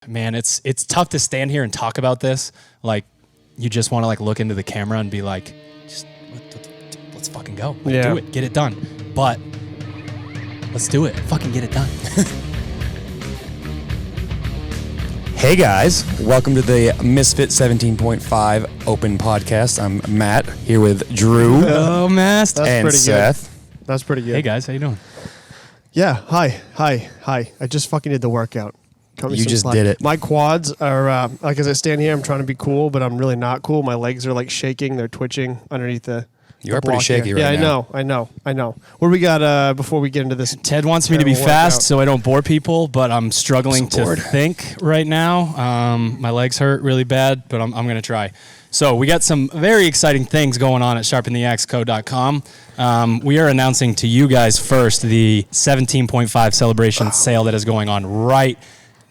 Man, it's tough to stand here and talk about this. Like, you just want to like look into the camera and be like, just let's fucking go. Like, do it. Get it done. But let's do it. Fucking get it done. Hey guys, welcome to the Misfit 17.5 Open podcast. I'm Matt here with Drew and Seth. That's pretty good. Hey guys, how you doing? Yeah, hi. I just fucking did the workout. You just did it. My quads are, like as I stand here, I'm trying to be cool, but I'm really not cool. My legs are like shaking. They're twitching underneath the You are pretty shaky right now. Yeah, I know. What do we got before we get into this? Ted wants me to be fast so I don't bore people, but I'm struggling to think right now. My legs hurt really bad, but I'm going to try. So we got some very exciting things going on at sharpentheaxeco.com. We are announcing to you guys first the 17.5 celebration sale that is going on right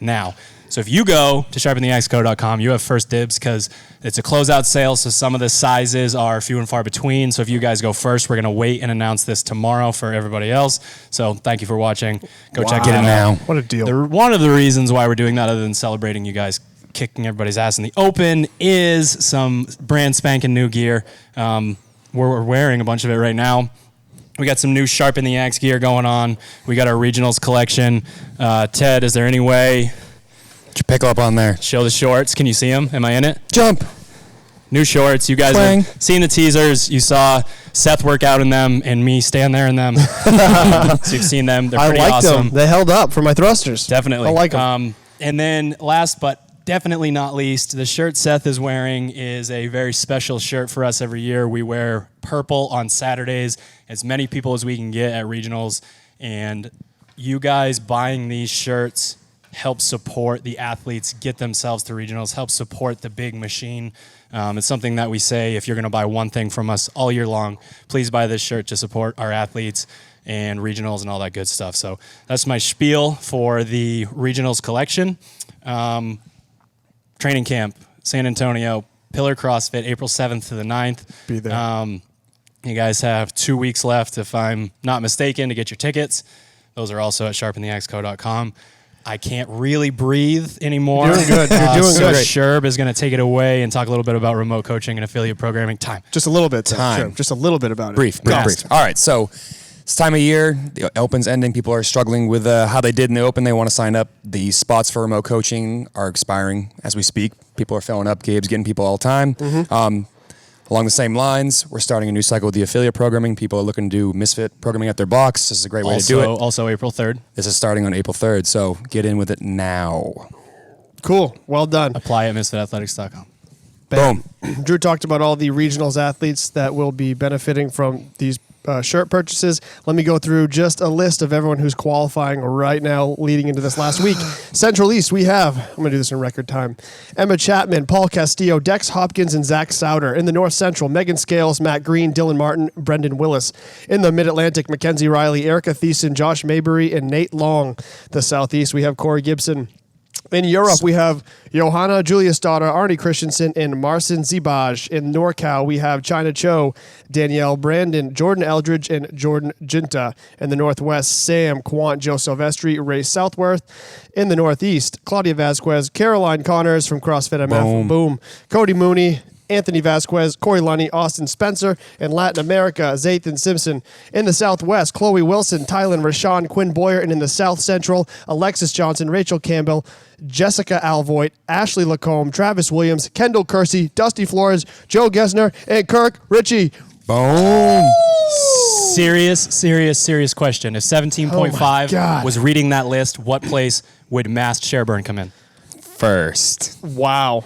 now. So if you go to sharpentheaxeco.com, you have first dibs because it's a closeout sale, so some of the sizes are few and far between. So if you guys go first, we're going to wait and announce this tomorrow for everybody else. So thank you for watching. Go check it out now. What a deal. One of the reasons why we're doing that, other than celebrating you guys kicking everybody's ass in the open, is some brand spanking new gear. We're wearing a bunch of it right now. We got some new Sharpen the Axe gear going on. We got our regionals collection. Ted, is there any way... Get your pickle up on there. Show the shorts. Can you see them? Am I in it? Jump. New shorts. You guys have seen the teasers. You saw Seth work out in them and me stand there in them. So you've seen them. They're pretty awesome. Them. They held up for my thrusters. Definitely. I like them. And then last but definitely not least, the shirt Seth is wearing is a very special shirt for us every year. We wear purple on Saturdays, as many people as we can get at regionals. And you guys buying these shirts help support the athletes get themselves to regionals, help support the big machine. It's something that we say, if you're going to buy one thing from us all year long, please buy this shirt to support our athletes and regionals and all that good stuff. So that's my spiel for the regionals collection. Training camp, San Antonio, Pillar CrossFit, April 7th to the 9th. Be there. You guys have 2 weeks left, if I'm not mistaken, to get your tickets. Those are also at sharpentheaxeco.com. I can't really breathe anymore. You're doing good. You're doing so good. Sherb is going to take it away and talk a little bit about remote coaching and affiliate programming. Just a little bit. Sure. Just a little bit about it. Brief. All right, so it's time of year. The Open's ending. People are struggling with how they did in the Open. They want to sign up. The spots for remote coaching are expiring as we speak. People are filling up. Gabe's getting people all the time. Mm-hmm. Along the same lines, we're starting a new cycle with the affiliate programming. People are looking to do Misfit programming at their box. This is a great way to do it. Also April 3rd. This is starting on April 3rd, so get in with it now. Cool. Well done. Apply at misfitathletics.com. Boom. Drew talked about all the regionals athletes that will be benefiting from these shirt purchases. Let me go through just a list of everyone who's qualifying right now leading into this last week. Central East, we have, I'm going to do this in record time, Emma Chapman, Paul Castillo, Dex Hopkins, and Zach Souter. In the North Central, Megan Scales, Matt Green, Dylan Martin, Brendan Willis. In the Mid-Atlantic, Mackenzie Riley, Erica Thiessen, Josh Maybury, and Nate Long. The Southeast, we have Corey Gibson. In Europe, we have Johanna Juliusdotter, Arnie Christensen, and Marcin Zibaj. In NorCal, we have China Cho, Danielle Brandon, Jordan Eldridge, and Jordan Ginta. In the Northwest, Sam Quant, Joe Silvestri, Ray Southworth. In the Northeast, Claudia Vasquez, Caroline Connors from CrossFit MF, Boom. Cody Mooney, Anthony Vasquez, Corey Lunny, Austin Spencer. In Latin America, Zathan Simpson. In the Southwest, Chloe Wilson, Tylen Rashawn, Quinn Boyer. And in the South Central, Alexis Johnson, Rachel Campbell, Jessica Alvoit, Ashley Lacombe, Travis Williams, Kendall Kersey, Dusty Flores, Joe Gessner, and Kirk Ritchie. Boom. Serious question. If 17.5 was reading that list, what place would Mast Sherburne come in? First. Wow.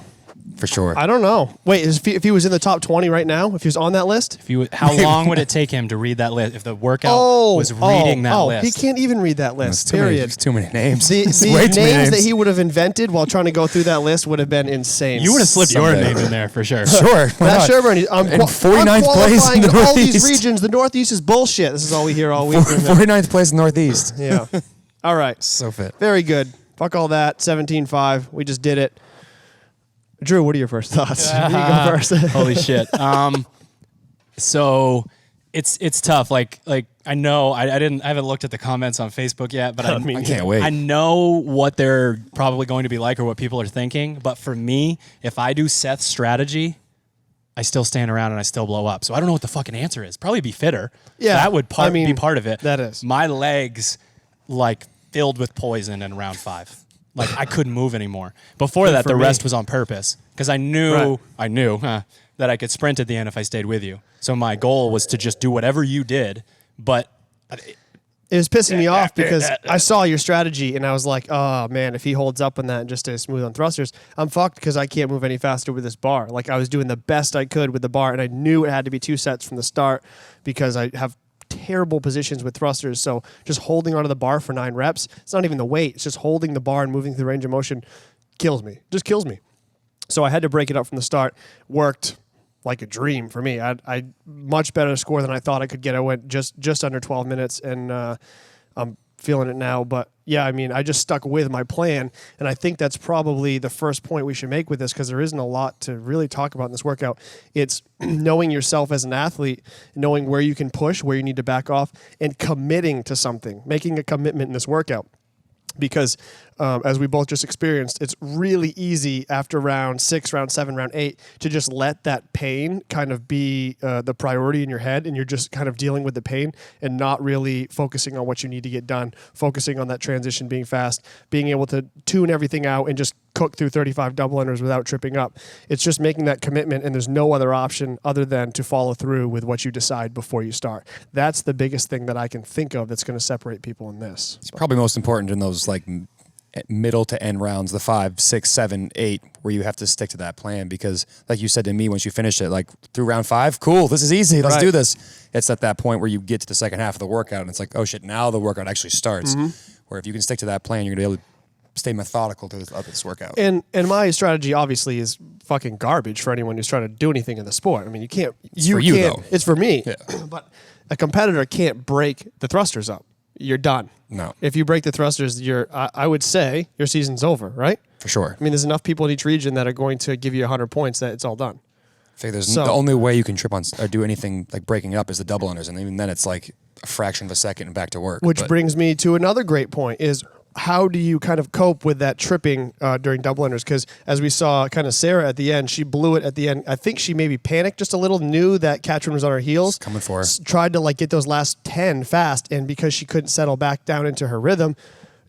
For sure. I don't know. Wait, if he was in the top 20 right now, if he was on that list? How long would it take him to read that list if the workout was reading that list? He can't even read that list, period. Too many names. The names that he would have invented while trying to go through that list would have been insane. You would have slipped your name in there for sure. Sure. Matt Sherburne, I'm 49th place in the Northeast. All these regions. The Northeast is bullshit. This is all we hear all week. 49th place in the Northeast. Yeah. All right. So fit. Very good. Fuck all that. 17.5. We just did it. Drew, what are your first thoughts? You go first. Holy shit. So it's tough. Like I know I haven't looked at the comments on Facebook yet, but I can't wait. I know what they're probably going to be like or what people are thinking. But for me, if I do Seth's strategy, I still stand around and I still blow up. So I don't know what the fucking answer is. Probably be fitter. Yeah, That would be part of it. That is. My legs like filled with poison in round 5. Like I couldn't move anymore. Before that, the rest was on purpose because I knew that I could sprint at the end if I stayed with you. So my goal was to just do whatever you did, but it was pissing me off because I saw your strategy and I was like, oh man, if he holds up on that and just stays smooth on thrusters, I'm fucked because I can't move any faster with this bar. Like I was doing the best I could with the bar and I knew it had to be 2 sets from the start because I have terrible positions with thrusters. So just holding onto the bar for 9 reps, it's not even the weight. It's just holding the bar and moving through the range of motion kills me. Just kills me. So I had to break it up from the start. Worked like a dream for me. I much better score than I thought I could get. I went just under 12 minutes, and I'm feeling it now. But yeah, I mean, I just stuck with my plan, and I think that's probably the first point we should make with this because there isn't a lot to really talk about in this workout. It's knowing yourself as an athlete, knowing where you can push, where you need to back off, and committing to something, making a commitment in this workout. Because as we both just experienced, it's really easy after round 6, round 7, round 8 to just let that pain kind of be the priority in your head, and you're just kind of dealing with the pain and not really focusing on what you need to get done, focusing on that transition being fast, being able to tune everything out and just cook through 35 double unders without tripping up. It's just making that commitment, and there's no other option other than to follow through with what you decide before you start. That's the biggest thing that I can think of that's going to separate people in this. It's probably most important in those like middle to end rounds, the 5, 6, 7, 8, where you have to stick to that plan because, like you said to me, once you finish it, like through round 5, cool, this is easy, let's do this. It's at that point where you get to the second half of the workout, and it's like, oh shit, now the workout actually starts. Where if you can stick to that plan, you're gonna be able to stay methodical to this workout. And my strategy obviously is fucking garbage for anyone who's trying to do anything in the sport. I mean, you can't. It's for you, though. It's for me. Yeah. But a competitor can't break the thrusters up. You're done. No. If you break the thrusters, I would say your season's over, right? For sure. I mean, there's enough people in each region that are going to give you 100 points that it's all done. I think the only way you can trip on or do anything like breaking up is the double unders, and even then it's like a fraction of a second and back to work. Which brings me to another great point is how do you kind of cope with that tripping during double unders? Because as we saw kind of Sarah at the end, she blew it at the end. I think she maybe panicked just a little, knew that Katrin was on her heels. Coming for her. Tried to like get those last 10 fast, and because she couldn't settle back down into her rhythm,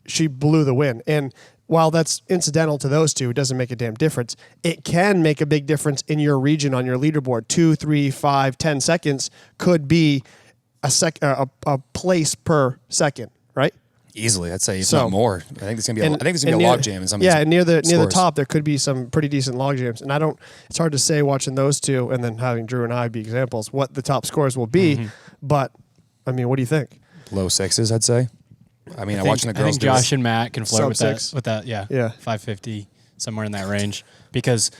she blew the win. And while that's incidental to those two, it doesn't make a damn difference. It can make a big difference in your region on your leaderboard. 2, 3, 5, 10 seconds could be a place per second, right? Easily, I'd say, if not more. I think there's gonna be. I think there's gonna be a log jam in some. Yeah, and near the scores. top there could be some pretty decent log jams. And it's hard to say watching those two and then having Drew and I be examples what the top scores will be. But I mean, what do you think? Low 6s, I'd say. I mean, watching the girls. I think Josh and Matt can flirt with Sub-6. that. Yeah, Yeah. 550 somewhere in that range because.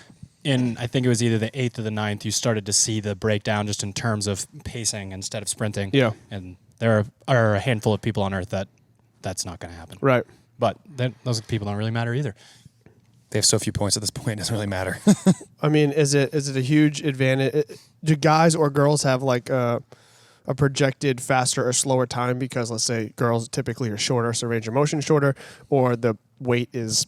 I think it was either the 8th or the 9th, you started to see the breakdown just in terms of pacing instead of sprinting. Yeah. And there are a handful of people on Earth that's not going to happen. Right. But those people don't really matter either. They have so few points at this point; it doesn't really matter. I mean, is it a huge advantage? Do guys or girls have like a projected faster or slower time because, let's say, girls typically are shorter, so range of motion shorter, or the weight is,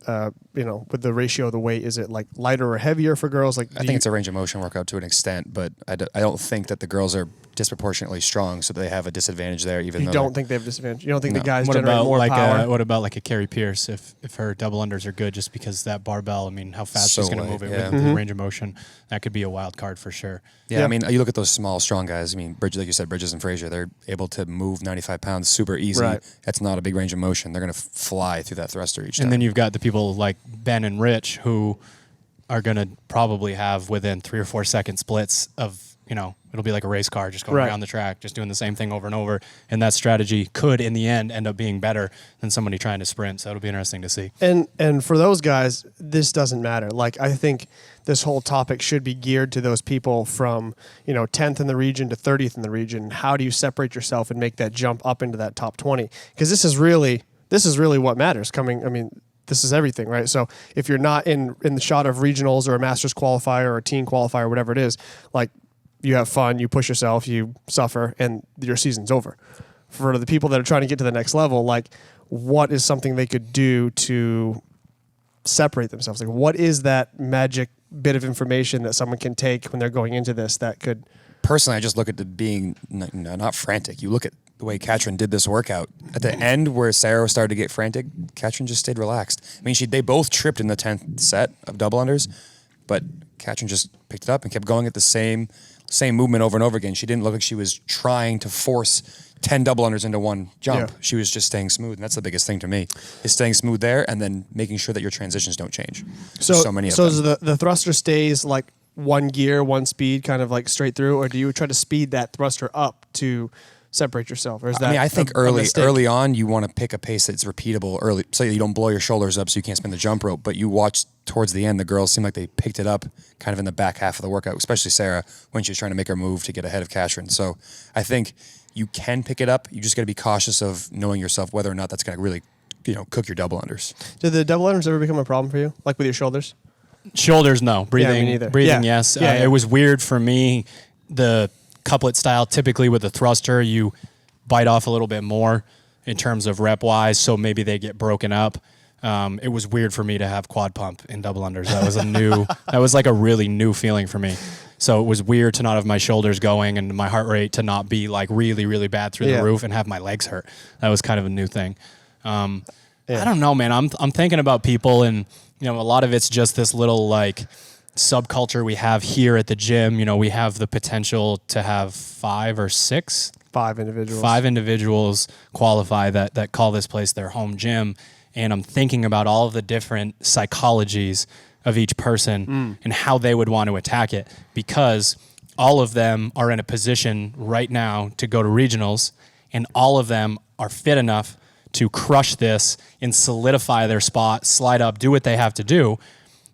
with the ratio of the weight, is it like lighter or heavier for girls? Like, I think it's a range of motion workout to an extent, but I don't think that the girls are disproportionately strong, so they have a disadvantage there. Even you though don't think they have a disadvantage? You don't think the guys What generate about more power? what about like a Carrie Pierce if her double unders are good just because that barbell? I mean, how fast she's going to move it with the range of motion? That could be a wild card for sure. Yeah, I mean, you look at those small, strong guys. I mean, like you said, Bridges and Frazier, they're able to move 95 pounds super easy. Right. That's not a big range of motion. They're going to fly through that thruster each time. And then you've got the people like Ben and Rich who are going to probably have within 3 or 4 second splits of, it'll be like a race car just going around the track, just doing the same thing over and over. And that strategy could, in the end, end up being better than somebody trying to sprint. So it'll be interesting to see. And for those guys, this doesn't matter. Like, I think this whole topic should be geared to those people from, 10th in the region to 30th in the region. How do you separate yourself and make that jump up into that top 20? Because this is really what matters this is everything, right? So if you're not in the shot of regionals or a master's qualifier or a teen qualifier or whatever it is, like, you have fun, you push yourself, you suffer, and your season's over. For the people that are trying to get to the next level, like, what is something they could do to separate themselves? Like, what is that magic bit of information that someone can take when they're going into this that could... Personally, I just look at the being not frantic. You look at the way Katrin did this workout. At the end where Sarah started to get frantic, Katrin just stayed relaxed. I mean, they both tripped in the 10th set of double unders, but Katrin just picked it up and kept going at the same movement over and over again. She didn't look like she was trying to force 10 double unders into one jump. Yeah. She was just staying smooth, and that's the biggest thing to me, is staying smooth there and then making sure that your transitions don't change. So many of them. So the thruster stays like one gear, one speed, kind of like straight through, or do you try to speed that thruster up to separate yourself? Or is that I think early on you want to pick a pace that's repeatable early, so you don't blow your shoulders up so you can't spin the jump rope. But you watch towards the end, the girls seem like they picked it up kind of in the back half of the workout, especially Sarah when she was trying to make her move to get ahead of Katrin. So I think you can pick it up. You just got to be cautious of knowing yourself whether or not that's going to really, cook your double unders. Did the double unders ever become a problem for you, like with your shoulders? Shoulders, no. Breathing, me neither. breathing, Yeah. yes. Yeah, yeah. It was weird for me. The couplet style, typically with the thruster, you bite off a little bit more in terms of rep wise, so maybe they get broken up. It was weird for me to have quad pump in double unders. That was that was like a really new feeling for me. So it was weird to not have my shoulders going and my heart rate to not be like really, really bad through the roof and have my legs hurt. That was kind of a new thing. I don't know, man. I'm thinking about people, and a lot of it's just this little like subculture we have here at the gym. We have the potential to have 5 or 6 individuals qualify that call this place their home gym. And I'm thinking about all of the different psychologies of each person and how they would want to attack it, because all of them are in a position right now to go to regionals, and all of them are fit enough to crush this and solidify their spot, slide up, do what they have to do.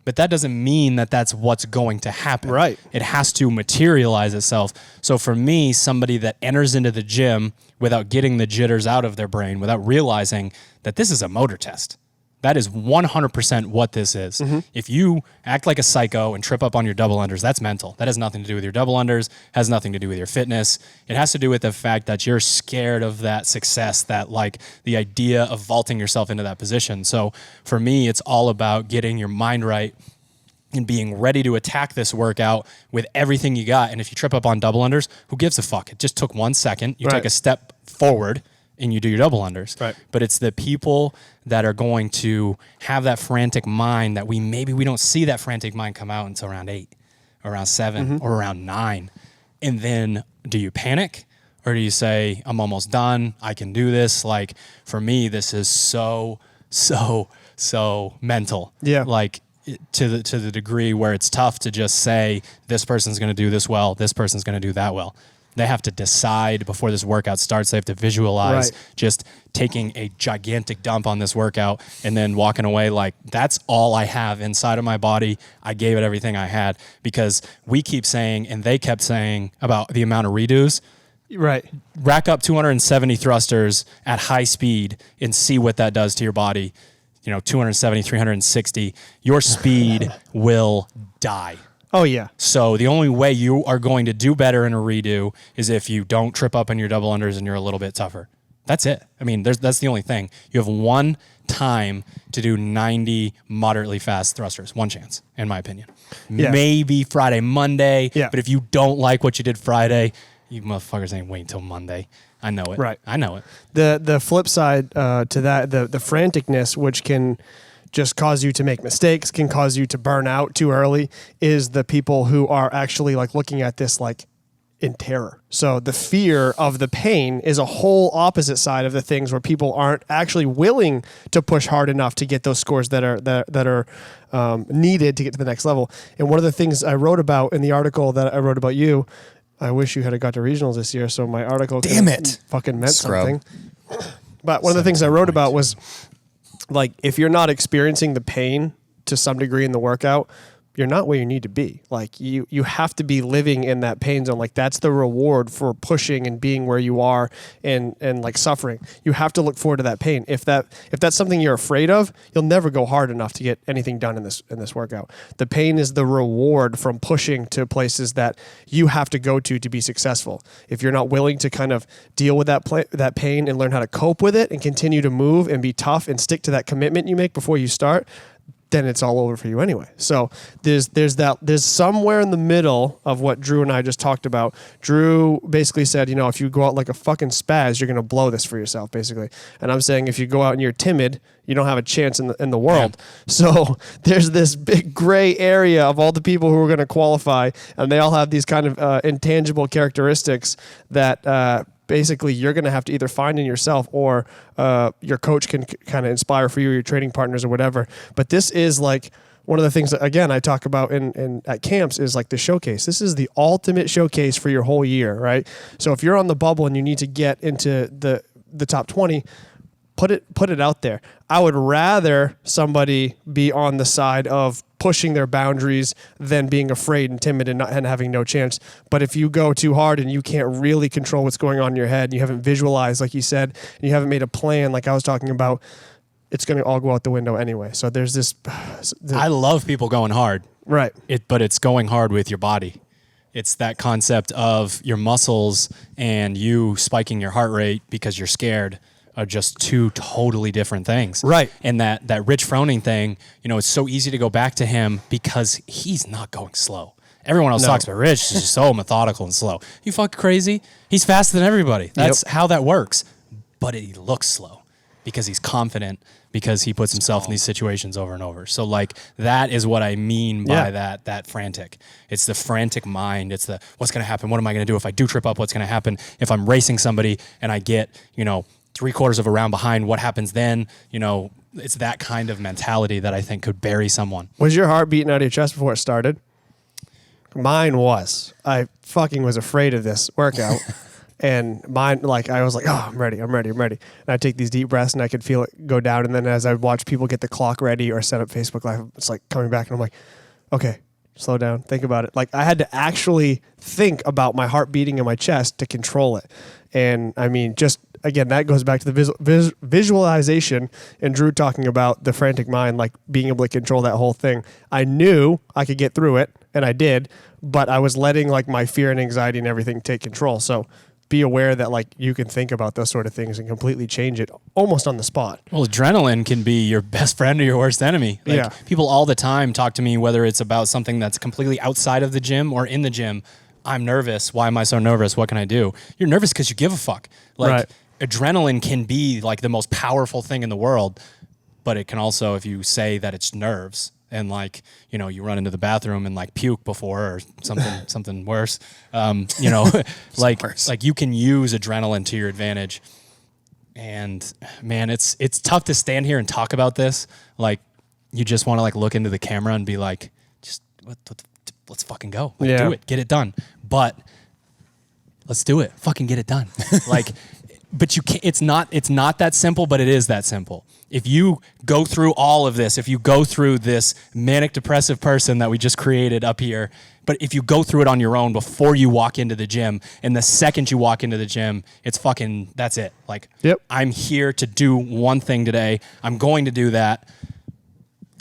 But that doesn't mean that that's what's going to happen. Right. It has to materialize itself. So for me, somebody that enters into the gym without getting the jitters out of their brain, without realizing that this is a motor test, that is 100% what this is. Mm-hmm. If you act like a psycho and trip up on your double unders, that's mental. That has nothing to do with your double unders, has nothing to do with your fitness. It has to do with the fact that you're scared of that success, that like the idea of vaulting yourself into that position. So for me, it's all about getting your mind right and being ready to attack this workout with everything you got. And if you trip up on double unders, who gives a fuck? It just took 1 second. You take a step forward and you do your double unders. Right. But it's the people that are going to have that frantic mind that we don't see that frantic mind come out until around 8, around 7, or around 9. And then do you panic, or do you say, I'm almost done, I can do this? Like, for me, this is so mental. Yeah. Like, to the degree where it's tough to just say, this person's going to do this well, this person's going to do that well. They have to decide before this workout starts. They have to visualize just taking a gigantic dump on this workout and then walking away like, that's all I have inside of my body. I gave it everything I had, because we keep saying, and they kept saying about the amount of redos. Right. Rack up 270 thrusters at high speed and see what that does to your body. 270, 360, your speed will die. Oh, yeah. So the only way you are going to do better in a redo is if you don't trip up on your double unders and you're a little bit tougher. That's it. I mean, that's the only thing. You have one time to do 90 moderately fast thrusters. One chance, in my opinion. Yeah. Maybe Friday, Monday. Yeah. But if you don't like what you did Friday, you motherfuckers ain't waiting until Monday. I know it. Right. I know it. The flip side to that, the franticness, which can just cause you to make mistakes, can cause you to burn out too early, is the people who are actually like looking at this like in terror. So the fear of the pain is a whole opposite side of the things, where people aren't actually willing to push hard enough to get those scores that are needed to get to the next level. And one of the things I wrote about in the article that I wrote about you, I wish you had got to regionals this year, so my article fucking meant something. But one of the things I wrote about was, like, if you're not experiencing the pain to some degree in the workout, you're not where you need to be. Like you have to be living in that pain zone. Like that's the reward for pushing and being where you are and like suffering. You have to look forward to that pain. If that's something you're afraid of, you'll never go hard enough to get anything done in this workout. The pain is the reward from pushing to places that you have to go to be successful. If you're not willing to kind of deal with that pain and learn how to cope with it and continue to move and be tough and stick to that commitment you make before you start, then it's all over for you anyway. So there's somewhere in the middle of what Drew and I just talked about. Drew basically said, if you go out like a fucking spaz, you're going to blow this for yourself, basically. And I'm saying if you go out and you're timid, you don't have a chance in the world. Yeah. So there's this big gray area of all the people who are going to qualify, and they all have these kind of intangible characteristics that basically you're going to have to either find in yourself or your coach can kind of inspire for you, or your training partners or whatever. But this is like one of the things that, again, I talk about in at camps is like the showcase. This is the ultimate showcase for your whole year, right? So if you're on the bubble and you need to get into the top 20, put it out there. I would rather somebody be on the side of pushing their boundaries than being afraid and timid and having no chance. But if you go too hard and you can't really control what's going on in your head, and you haven't visualized, like you said, and you haven't made a plan, like I was talking about, it's going to all go out the window anyway. So there's this. I love people going hard. Right. But it's going hard with your body. It's that concept of your muscles and you spiking your heart rate because you're scared are just two totally different things. Right. And that Rich Froning thing, it's so easy to go back to him because he's not going slow. Everyone else talks about Rich is just so methodical and slow. You fucking crazy? He's faster than everybody. That's how that works. But he looks slow because he's confident, because he puts himself in these situations over and over. So like that is what I mean by that frantic. It's the frantic mind. It's the what's going to happen? What am I going to do if I do trip up? What's going to happen if I'm racing somebody and I get, 3/4 of a round behind? What happens then? It's that kind of mentality that I think could bury someone. Was your heart beating out of your chest before it started? Mine was. I fucking was afraid of this workout. And mine, like, I was like, oh, I'm ready. And I'd take these deep breaths and I could feel it go down. And then as I would watch people get the clock ready or set up Facebook Live, it's like coming back and I'm like, okay, slow down, think about it. Like I had to actually think about my heart beating in my chest to control it. And I mean, just again, that goes back to the visualization and Drew talking about the frantic mind, like being able to control that whole thing. I knew I could get through it, and I did, but I was letting like my fear and anxiety and everything take control. So be aware that like you can think about those sort of things and completely change it almost on the spot. Well, adrenaline can be your best friend or your worst enemy. Like, people all the time talk to me, whether it's about something that's completely outside of the gym or in the gym. I'm nervous. Why am I so nervous? What can I do? You're nervous because you give a fuck. Like adrenaline can be like the most powerful thing in the world, but it can also, if you say that it's nerves and like, you run into the bathroom and like puke before or something worse, like you can use adrenaline to your advantage. And man, it's tough to stand here and talk about this. Like you just want to like look into the camera and be like, just let's fucking go. Like, do it, get it done. But let's do it. Fucking get it done. But you can't, it's not that simple, but it is that simple. If you go through all of this, if you go through this manic depressive person that we just created up here, but if you go through it on your own before you walk into the gym, and the second you walk into the gym, it's fucking, that's it. Like, I'm here to do one thing today. I'm going to do that.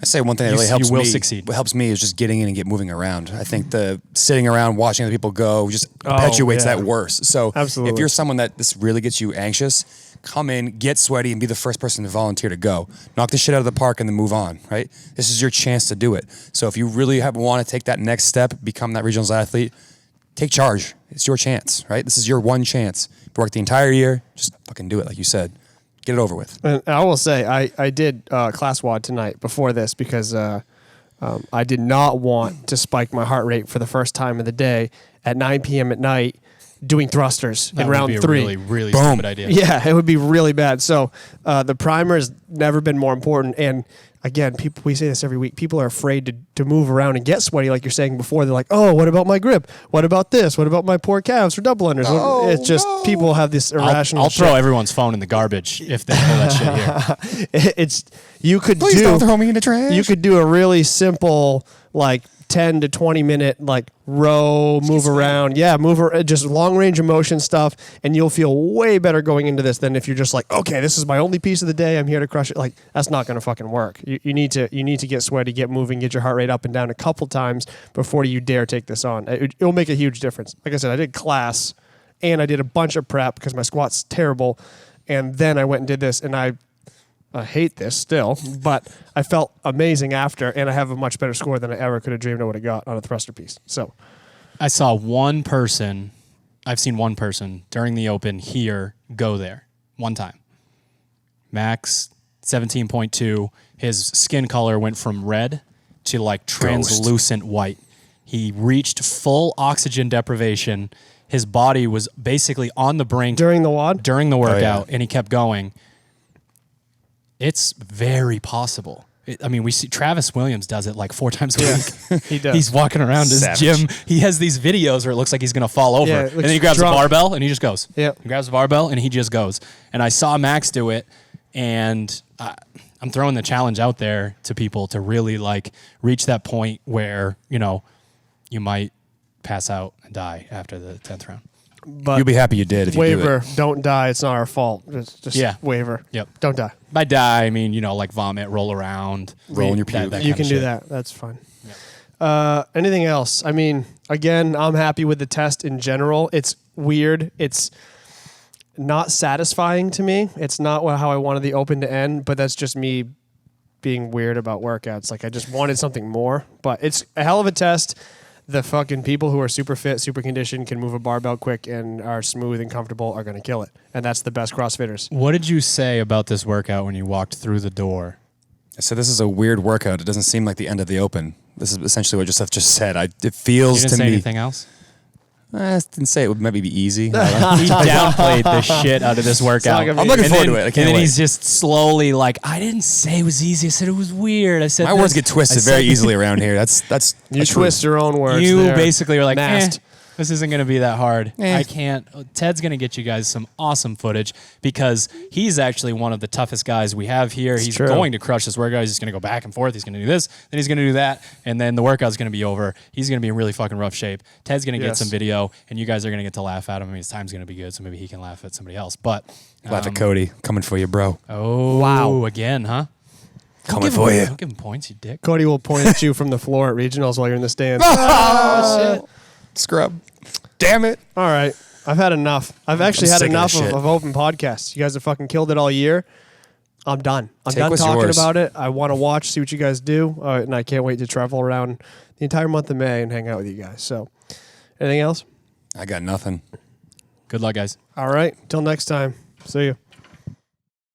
I say one thing that really helps me. Succeed. What helps me is just getting in and get moving around. I think the sitting around watching other people go just perpetuates that worse. So if you're someone that this really gets you anxious, come in, get sweaty, and be the first person to volunteer to go. Knock the shit out of the park and then move on, right? This is your chance to do it. So if you really want to take that next step, become that regionals athlete, take charge. It's your chance, right? This is your one chance. You work the entire year, just fucking do it, like you said. Get it over with. And I will say, I did class WOD tonight before this because I did not want to spike my heart rate for the first time of the day at 9 p.m. at night doing thrusters in round 3. That would be a really stupid idea. Yeah, it would be really bad. So the primer has never been more important. And again, we say this every week. People are afraid to move around and get sweaty, like you're saying before. They're like, oh, what about my grip? What about this? What about my poor calves for double unders? It's just people have this irrational I'll throw everyone's phone in the garbage if they pull that shit here. you could Please don't throw me in the trash. You could do a really simple, like 10 to 20 minute, like row, move around. Yeah, just long range of motion stuff. And you'll feel way better going into this than if you're just like, okay, this is my only piece of the day. I'm here to crush it. Like, that's not going to fucking work. You need to get sweaty, get moving, get your heart rate up and down a couple times before you dare take this on. It'll make a huge difference. Like I said, I did class and I did a bunch of prep because my squat's terrible. And then I went and did this, and I hate this still, but I felt amazing after, and I have a much better score than I ever could have dreamed I would have got on a thruster piece. So I've seen one person during the Open here go there one time. Max 17.2. His skin color went from red to like translucent white. He reached full oxygen deprivation. His body was basically on the brink during the WOD? During the workout, and he kept going. It's very possible. We see Travis Williams does it like 4 times a week. He does. He's walking around his gym. He has these videos where it looks like he's going to fall over. And then he grabs a barbell and he just goes. Yeah. He grabs a barbell and he just goes. And I saw Max do it, and I'm throwing the challenge out there to people to really like reach that point where, you might pass out and die after the 10th round. But you'll be happy you did if you do it. Waiver, don't die. It's not our fault. Just waiver. Yep. Don't die. By die, I mean, like vomit, roll around. Roll in your puke. You can do that. That's fine. Yep. Anything else? I mean, again, I'm happy with the test in general. It's weird. It's not satisfying to me. It's not how I wanted the Open to end, but that's just me being weird about workouts. Like, I just wanted something more, but it's a hell of a test. The fucking people who are super fit, super conditioned, can move a barbell quick and are smooth and comfortable are going to kill it. And that's the best CrossFitters. What did you say about this workout when you walked through the door? I said, this is a weird workout. It doesn't seem like the end of the Open. This is essentially what Joseph just said. It feels you didn't to say me. Anything else? I didn't say it would maybe be easy. He downplayed the shit out of this workout. I'm looking forward to it. I can't then wait. He's just slowly like, I didn't say it was easy. I said it was weird. I said my words get twisted very easily around here. That's you twist your own words. You there. basically were like, this isn't going to be that hard. Eh. I can't. Ted's going to get you guys some awesome footage because he's actually one of the toughest guys we have here. He's going to crush this workout. He's just going to go back and forth. He's going to do this, then he's going to do that, and then the workout's going to be over. He's going to be in really fucking rough shape. Ted's going to get some video, and you guys are going to get to laugh at him. I mean, his time's going to be good, so maybe he can laugh at somebody else. But laugh at Cody. Coming for you, bro. Oh, wow. Again, huh? Coming for you. Don't give him points, you dick. Cody will point at you from the floor at regionals while you're in the stands. Shit. Scrub. Damn it. All right. I've had enough. I've actually had enough of open podcasts. You guys have fucking killed it all year. I'm done. I'm done talking about it. I want to watch, see what you guys do. And I can't wait to travel around the entire month of May and hang out with you guys. So, anything else? I got nothing. Good luck, guys. All right. Till next time. See you.